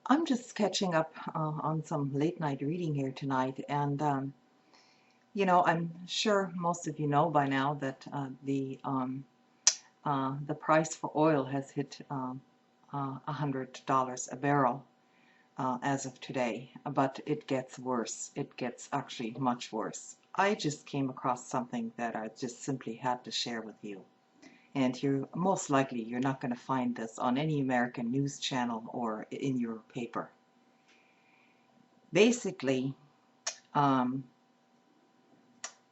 I'm just catching up on some late night reading here tonight, and I'm sure most of you know by now that the price for oil has hit $100 a barrel as of today, but it gets worse. It gets actually much worse. I just came across something that I just simply had to share with you. And most likely you're not going to find this on any American news channel or in your paper. Basically, um,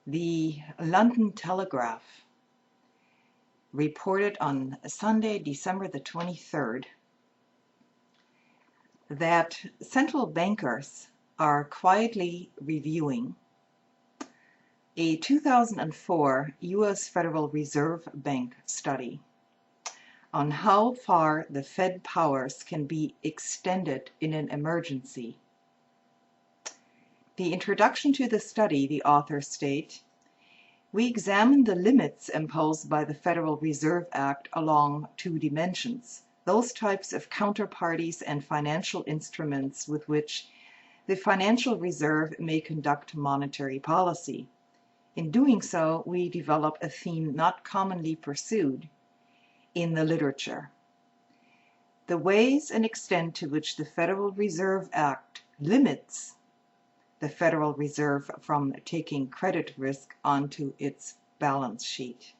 the London Telegraph reported on Sunday, December the 23rd, that central bankers are quietly reviewing a 2004 U.S. Federal Reserve Bank study on how far the Fed powers can be extended in an emergency. The introduction to the study, the authors state, we examined the limits imposed by the Federal Reserve Act along two dimensions, those types of counterparties and financial instruments with which the Financial Reserve may conduct monetary policy. In doing so, we develop a theme not commonly pursued in the literature: the ways and extent to which the Federal Reserve Act limits the Federal Reserve from taking credit risk onto its balance sheet.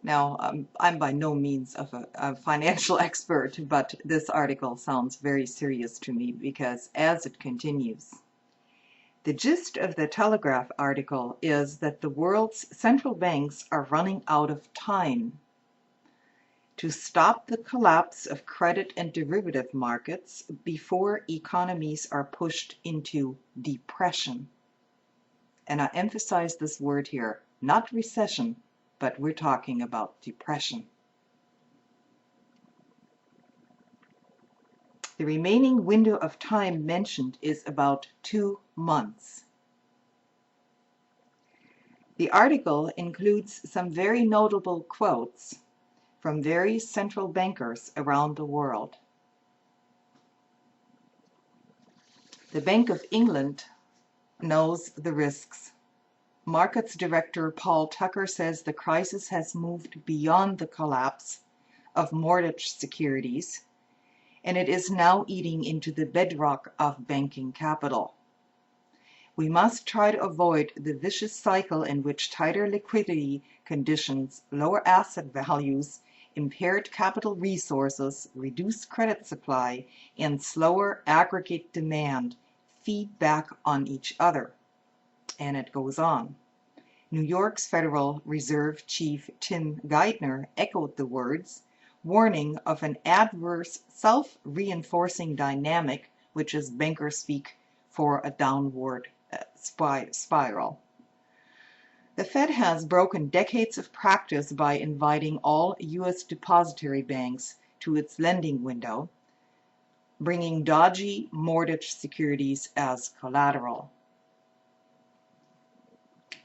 Now, I'm by no means a financial expert, but this article sounds very serious to me because as it continues, the gist of the Telegraph article is that the world's central banks are running out of time to stop the collapse of credit and derivative markets before economies are pushed into depression. And I emphasize this word here, not recession, but we're talking about depression. The remaining window of time mentioned is about 2 months. The article includes some very notable quotes from various central bankers around the world. The Bank of England knows the risks. Markets Director Paul Tucker says the crisis has moved beyond the collapse of mortgage securities, and it is now eating into the bedrock of banking capital. We must try to avoid the vicious cycle in which tighter liquidity conditions, lower asset values, impaired capital resources, reduced credit supply, and slower aggregate demand feed back on each other. And it goes on. New York's Federal Reserve Chief Tim Geithner echoed the words, warning of an adverse self-reinforcing dynamic, which is banker speak for a downward spiral. The Fed has broken decades of practice by inviting all U.S. depository banks to its lending window, bringing dodgy mortgage securities as collateral.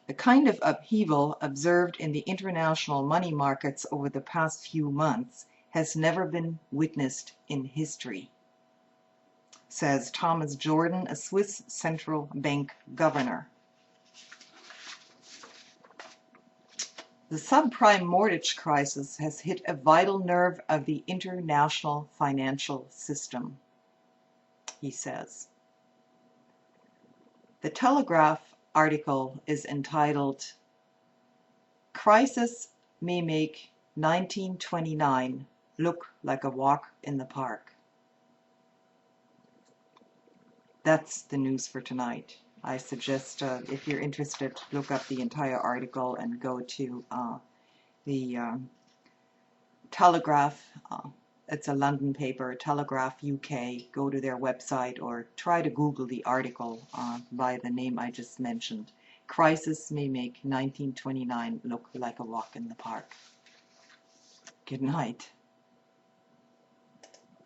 The kind of upheaval observed in the international money markets over the past few months has never been witnessed in history, says Thomas Jordan, a Swiss central bank governor. The subprime mortgage crisis has hit a vital nerve of the international financial system, he says. The Telegraph article is entitled, Crisis May Make 1929 Look Like a Walk in the Park. That's the news for tonight. I suggest, if you're interested, look up the entire article and go to the Telegraph. It's a London paper, Telegraph UK. Go to their website or try to Google the article by the name I just mentioned. Crisis may make 1929 look like a walk in the park. Good night.